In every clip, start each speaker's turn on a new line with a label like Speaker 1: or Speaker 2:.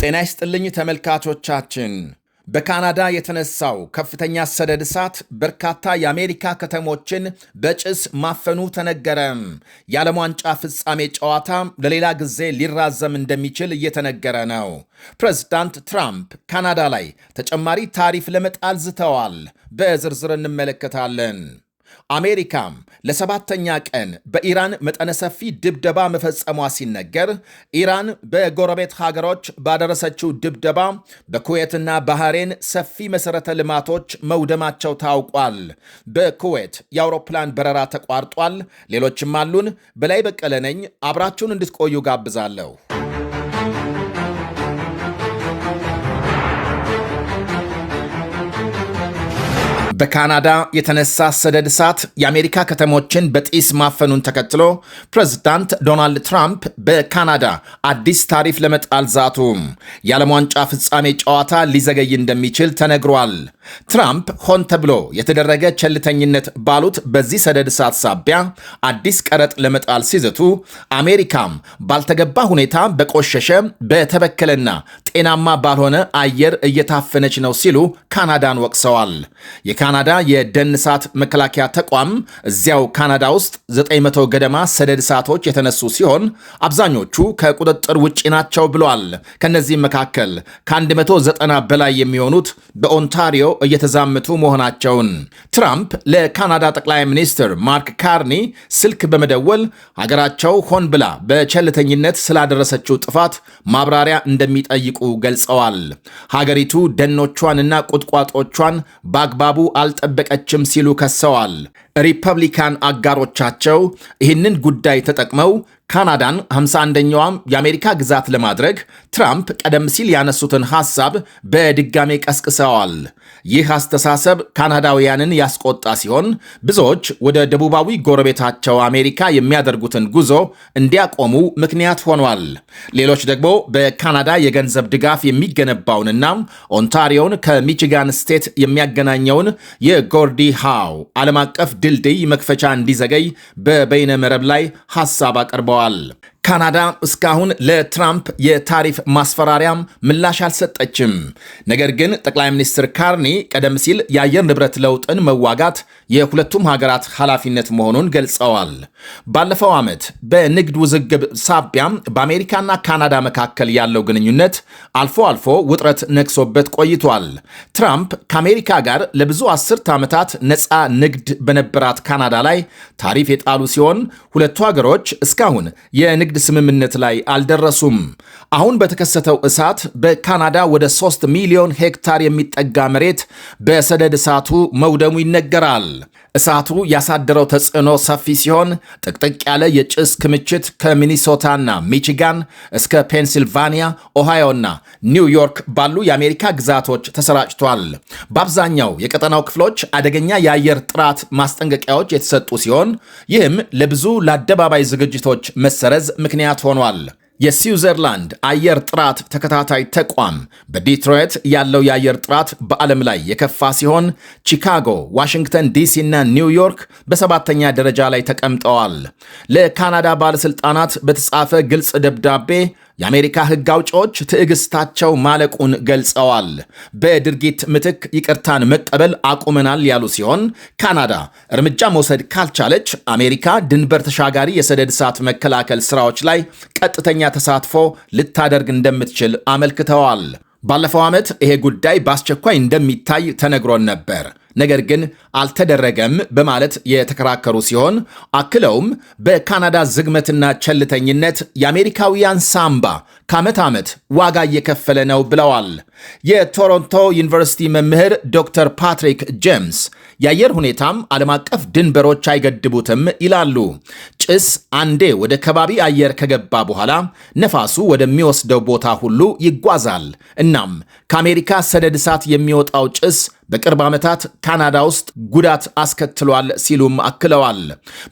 Speaker 1: ጤና ይስጥልኝ ተመልካቾቻችን። በካናዳ የተነሳው ከፍተኛ ሰደድ እሳት በርካታ የአሜሪካ ከተሞችን በጭስ ማፈኑ ተነገረ። የዓለም ዋንጫ ፍጻሜ ጨዋታ ለሌላ ጊዜ ሊራዘም እንደሚችል እየተነገረ ነው። ፕሬዝዳንት ትራምፕ ካናዳ ላይ ተጨማሪ ታሪፍ ለመጣል ዝተዋል። በዝርዝር እንመለከታለን። አሜሪካም ለሰባተኛ ቀን በኢራን መጠነ ሰፊ ድብደባ መፈጸሟ ሲነገር ኢራን በጎረቤት ሀገሮች ባደረሰችው ድብደባ በኩዌትና ባህሬን ሰፊ መሠረተ ልማቶች መውደማቸው ታውቋል። በኩዌት የአውሮፕላን በረራ ተቋርጧል። ሌሎችም አሉን። በላይ በቀለ ነኝ። አብራችሁን እንድትቆዩ ጋብዛለሁ። በካናዳ የተነሳ ሰደድ እሳት የአሜሪካ ከተሞችን በጢስ ማፈኑን ተከትሎ ፕሬዝዳንት ዶናልድ ትራምፕ በካናዳ አዲስ ታሪፍ ለመጣል ዛቱ። የዓለም ዋንጫ ፍጻሜ ጨዋታ ሊዘገይ እንደሚችል ተነግሯል። ትራምፕ ሆን ተብሎ የተደረገ ቸልተኝነት ባሉት በዚህ ሰደድ እሳት ሳቢያ አዲስ ቀረጥ ለመጣል ሲዝቱ አሜሪካም ባልተገባ ሁኔታ በቆሸሸ በተበከለና ጤናማ ባልሆነ አየር እየታፈነች ነው ሲሉ ካናዳን ወቅሰዋል። የካናዳ የደን እሳት መከላከያ ተቋም እዚያው ካናዳ ውስጥ 900 ገደማ ሰደድ እሳቶች የተነሱ ሲሆን አብዛኞቹ ከቁጥጥር ውጪ ናቸው ብሏል። ከነዚህም መካከል ከ190 በላይ የሚሆኑት በኦንታሪዮ እየተዛመቱ መሆናቸውን ትራምፕ ለካናዳ ጠቅላይ ሚኒስትር ማርክ ካርኒ ስልክ በመደወል ሀገራቸው ሆን ብላ በቸልተኝነት ስላደረሰችው ጥፋት ማብራሪያ እንደሚጠይቁ ገልጸዋል። ሀገሪቱ ደኖቿንና ቁጥቋጦቿን በአግባቡ አልጠበቀችም ሲሉ ከሰዋል። ሪፐብሊካን አጋሮቻቸው ይህንን ጉዳይ ተጠቅመው ካናዳን 51ኛዋም የአሜሪካ ግዛት ለማድረግ ትራምፕ ቀደም ሲል ያነሱትን ሐሳብ በድጋሜ ቀስቅሰዋል። ይህ አስተሳሰብ ካናዳውያንን ያስቆጣ ሲሆን ብዙዎች ወደ ደቡባዊ ጎረቤታቸው አሜሪካ የሚያደርጉትን ጉዞ እንዲያቆሙ ምክንያት ሆኗል። ሌሎች ደግሞ በካናዳ የገንዘብ ድጋፍ የሚገነባውንና ኦንታሪዮን ከሚቺጋን ስቴት የሚያገናኘውን የጎርዲ ሃው ዓለም አቀፍ ድልድይ መክፈቻ እንዲዘገይ በበይነ መረብ ላይ ሐሳብ አቅርበዋል። ካናዳ እስካሁን ለትራምፕ የታሪፍ ማስፈራሪያም ምላሽ አልሰጠችም። ነገር ግን ጠቅላይ ሚኒስትር ካርኒ ቀደም ሲል የአየር ንብረት ለውጥን መዋጋት የሁለቱም ሀገራት ኃላፊነት መሆኑን ገልጸዋል። ባለፈው ዓመት በንግድ ውዝግብ ሳቢያም በአሜሪካና ካናዳ መካከል ያለው ግንኙነት አልፎ አልፎ ውጥረት ነግሶበት ቆይቷል። ትራምፕ ከአሜሪካ ጋር ለብዙ አስርት ዓመታት ነፃ ንግድ በነበራት ካናዳ ላይ ታሪፍ የጣሉ ሲሆን ሁለቱ ሀገሮች እስካሁን የንግድ ስምምነት ላይ አልደረሱም። አሁን በተከሰተው እሳት በካናዳ ወደ 3 ሚሊዮን ሄክታር የሚጠጋ መሬት በሰደድ እሳቱ መውደሙ ይነገራል። እሳቱ ያሳደረው ተጽዕኖ ሰፊ ሲሆን ጥቅጥቅ ያለ የጭስ ክምችት ከሚኒሶታና ሚቺጋን እስከ ፔንሲልቫኒያ፣ ኦሃዮና ኒውዮርክ ባሉ የአሜሪካ ግዛቶች ተሰራጭቷል። በአብዛኛው የቀጠናው ክፍሎች አደገኛ የአየር ጥራት ማስጠንቀቂያዎች የተሰጡ ሲሆን ይህም ለብዙ ለአደባባይ ዝግጅቶች መሰረዝ ምክንያት ሆኗል። የስዊዘርላንድ አየር ጥራት ተከታታይ ተቋም በዲትሮይት ያለው የአየር ጥራት በዓለም ላይ የከፋ ሲሆን ቺካጎ፣ ዋሽንግተን ዲሲ እና ኒውዮርክ በሰባተኛ ደረጃ ላይ ተቀምጠዋል። ለካናዳ ባለሥልጣናት በተጻፈ ግልጽ ደብዳቤ የአሜሪካ ሕግ አውጪዎች ትዕግስታቸው ማለቁን ገልጸዋል። በድርጊት ምትክ ይቅርታን መቀበል አቁመናል ያሉ ሲሆን ካናዳ እርምጃ መውሰድ ካልቻለች አሜሪካ ድንበር ተሻጋሪ የሰደድ እሳት መከላከል ስራዎች ላይ ቀጥተኛ ተሳትፎ ልታደርግ እንደምትችል አመልክተዋል። ባለፈው ዓመት ይሄ ጉዳይ በአስቸኳይ እንደሚታይ ተነግሮን ነበር፣ ነገር ግን አልተደረገም በማለት የተከራከሩ ሲሆን አክለውም በካናዳ ዝግመትና ቸልተኝነት የአሜሪካውያን ሳምባ ከዓመት ዓመት ዋጋ እየከፈለ ነው ብለዋል። የቶሮንቶ ዩኒቨርሲቲ መምህር ዶክተር ፓትሪክ ጄምስ የአየር ሁኔታም ዓለም አቀፍ ድንበሮች አይገድቡትም ይላሉ። ጭስ አንዴ ወደ ከባቢ አየር ከገባ በኋላ ነፋሱ ወደሚወስደው ቦታ ሁሉ ይጓዛል። እናም ከአሜሪካ ሰደድ እሳት የሚወጣው ጭስ በቅርብ ዓመታት ካናዳ ውስጥ ጉዳት አስከትሏል ሲሉም አክለዋል።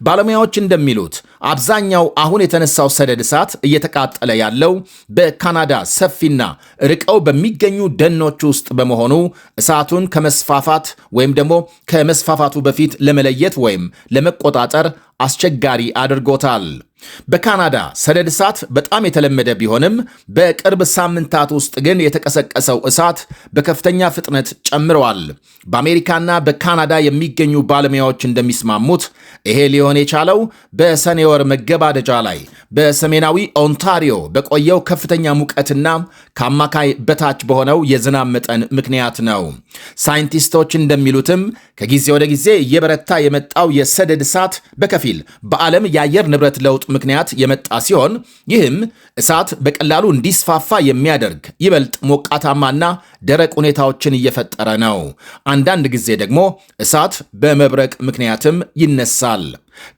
Speaker 1: ባለሙያዎች እንደሚሉት አብዛኛው አሁን የተነሳው ሰደድ እሳት እየተቃጠለ ያለው በካናዳ ሰፊና ርቀው በሚገኙ ደኖች ውስጥ በመሆኑ እሳቱን ከመስፋፋት ወይም ደግሞ ከመስፋፋቱ በፊት ለመለየት ወይም ለመቆጣጠር አስቸጋሪ አድርጎታል። በካናዳ ሰደድ እሳት በጣም የተለመደ ቢሆንም በቅርብ ሳምንታት ውስጥ ግን የተቀሰቀሰው እሳት በከፍተኛ ፍጥነት ጨምረዋል። በአሜሪካና በካናዳ የሚገኙ ባለሙያዎች እንደሚስማሙት ይሄ ሊሆን የቻለው በሰኔ ወር መገባደጃ ላይ በሰሜናዊ ኦንታሪዮ በቆየው ከፍተኛ ሙቀትና ከአማካይ በታች በሆነው የዝናብ መጠን ምክንያት ነው። ሳይንቲስቶች እንደሚሉትም ከጊዜ ወደ ጊዜ እየበረታ የመጣው የሰደድ እሳት በከፊል በዓለም የአየር ንብረት ለውጥ ምክንያት የመጣ ሲሆን ይህም እሳት በቀላሉ እንዲስፋፋ የሚያደርግ ይበልጥ ሞቃታማና ደረቅ ሁኔታዎችን እየፈጠረ ነው። አንዳንድ ጊዜ ደግሞ እሳት በመብረቅ ምክንያትም ይነሳል።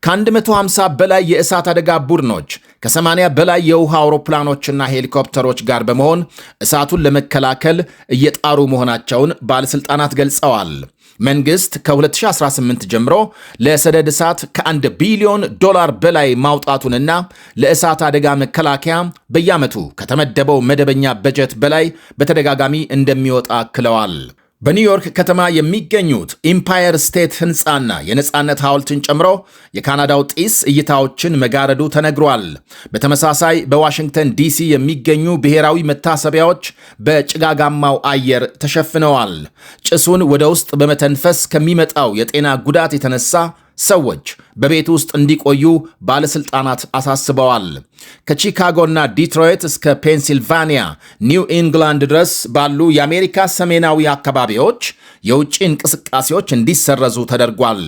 Speaker 1: ከ150 በላይ የእሳት አደጋ ቡድኖች ከ80 በላይ የውሃ አውሮፕላኖችና ሄሊኮፕተሮች ጋር በመሆን እሳቱን ለመከላከል እየጣሩ መሆናቸውን ባለሥልጣናት ገልጸዋል። መንግሥት ከ2018 ጀምሮ ለሰደድ እሳት ከ1 ቢሊዮን ዶላር በላይ ማውጣቱንና ለእሳት አደጋ መከላከያ በየዓመቱ ከተመደበው መደበኛ በጀት በላይ በተደጋጋሚ እንደሚወጣ አክለዋል። በኒውዮርክ ከተማ የሚገኙት ኢምፓየር ስቴት ሕንፃና የነፃነት ሐውልትን ጨምሮ የካናዳው ጢስ እይታዎችን መጋረዱ ተነግሯል። በተመሳሳይ በዋሽንግተን ዲሲ የሚገኙ ብሔራዊ መታሰቢያዎች በጭጋጋማው አየር ተሸፍነዋል። ጭሱን ወደ ውስጥ በመተንፈስ ከሚመጣው የጤና ጉዳት የተነሳ ሰዎች በቤት ውስጥ እንዲቆዩ ባለሥልጣናት አሳስበዋል። ከቺካጎና ዲትሮይት እስከ ፔንሲልቫኒያ፣ ኒው ኢንግላንድ ድረስ ባሉ የአሜሪካ ሰሜናዊ አካባቢዎች የውጭ እንቅስቃሴዎች እንዲሰረዙ ተደርጓል።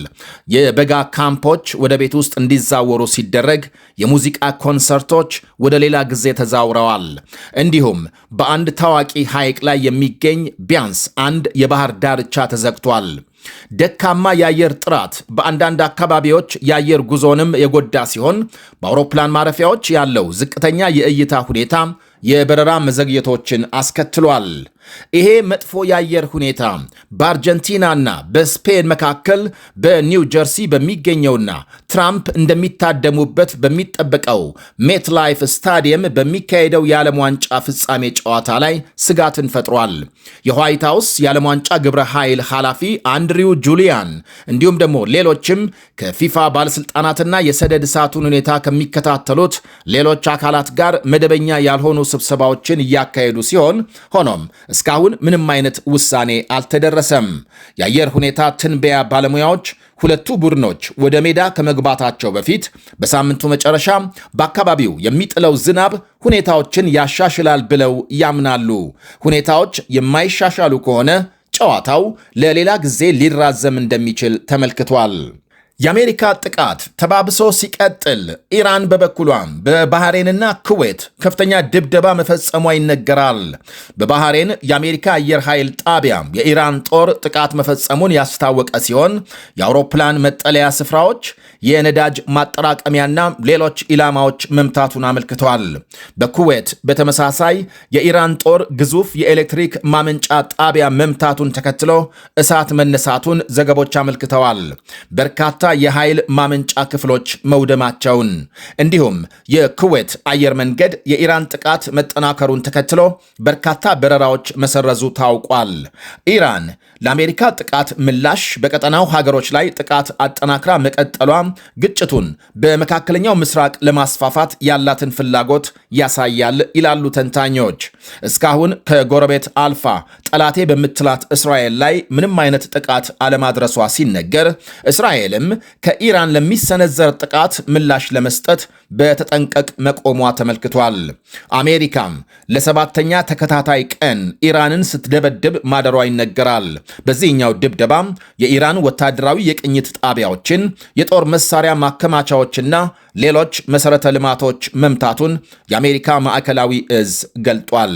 Speaker 1: የበጋ ካምፖች ወደ ቤት ውስጥ እንዲዛወሩ ሲደረግ፣ የሙዚቃ ኮንሰርቶች ወደ ሌላ ጊዜ ተዛውረዋል። እንዲሁም በአንድ ታዋቂ ሐይቅ ላይ የሚገኝ ቢያንስ አንድ የባህር ዳርቻ ተዘግቷል። ደካማ የአየር ጥራት በአንዳንድ አካባቢዎች የአየር ጉዞንም የጎዳ ሲሆን በአውሮፕላን ማረፊያዎች ያለው ዝቅተኛ የእይታ ሁኔታ የበረራ መዘግየቶችን አስከትሏል። ይሄ መጥፎ የአየር ሁኔታ በአርጀንቲናና በስፔን መካከል በኒው ጀርሲ በሚገኘውና ትራምፕ እንደሚታደሙበት በሚጠበቀው ሜት ላይፍ ስታዲየም በሚካሄደው የዓለም ዋንጫ ፍጻሜ ጨዋታ ላይ ስጋትን ፈጥሯል። የዋይት ሃውስ የዓለም ዋንጫ ግብረ ኃይል ኃላፊ አንድሪው ጁሊያን እንዲሁም ደግሞ ሌሎችም ከፊፋ ባለሥልጣናትና የሰደድ እሳቱን ሁኔታ ከሚከታተሉት ሌሎች አካላት ጋር መደበኛ ያልሆኑ ስብሰባዎችን እያካሄዱ ሲሆን ሆኖም እስካሁን ምንም አይነት ውሳኔ አልተደረሰም። የአየር ሁኔታ ትንበያ ባለሙያዎች ሁለቱ ቡድኖች ወደ ሜዳ ከመግባታቸው በፊት በሳምንቱ መጨረሻ በአካባቢው የሚጥለው ዝናብ ሁኔታዎችን ያሻሽላል ብለው ያምናሉ። ሁኔታዎች የማይሻሻሉ ከሆነ ጨዋታው ለሌላ ጊዜ ሊራዘም እንደሚችል ተመልክቷል። የአሜሪካ ጥቃት ተባብሶ ሲቀጥል ኢራን በበኩሏም በባህሬንና ኩዌት ከፍተኛ ድብደባ መፈጸሟ ይነገራል። በባህሬን የአሜሪካ አየር ኃይል ጣቢያ የኢራን ጦር ጥቃት መፈጸሙን ያስታወቀ ሲሆን የአውሮፕላን መጠለያ ስፍራዎች፣ የነዳጅ ማጠራቀሚያና ሌሎች ኢላማዎች መምታቱን አመልክቷል። በኩዌት በተመሳሳይ የኢራን ጦር ግዙፍ የኤሌክትሪክ ማመንጫ ጣቢያ መምታቱን ተከትሎ እሳት መነሳቱን ዘገቦች አመልክተዋል። በርካታ የኃይል ማመንጫ ክፍሎች መውደማቸውን እንዲሁም የኩዌት አየር መንገድ የኢራን ጥቃት መጠናከሩን ተከትሎ በርካታ በረራዎች መሰረዙ ታውቋል። ኢራን ለአሜሪካ ጥቃት ምላሽ በቀጠናው ሀገሮች ላይ ጥቃት አጠናክራ መቀጠሏ ግጭቱን በመካከለኛው ምስራቅ ለማስፋፋት ያላትን ፍላጎት ያሳያል ይላሉ ተንታኞች። እስካሁን ከጎረቤት አልፋ ጠላቴ በምትላት እስራኤል ላይ ምንም አይነት ጥቃት አለማድረሷ ሲነገር፣ እስራኤልም ከኢራን ለሚሰነዘር ጥቃት ምላሽ ለመስጠት በተጠንቀቅ መቆሟ ተመልክቷል። አሜሪካም ለሰባተኛ ተከታታይ ቀን ኢራንን ስትደበድብ ማደሯ ይነገራል። በዚህኛው ድብደባም የኢራን ወታደራዊ የቅኝት ጣቢያዎችን፣ የጦር መሳሪያ ማከማቻዎችና ሌሎች መሠረተ ልማቶች መምታቱን የአሜሪካ ማዕከላዊ እዝ ገልጧል።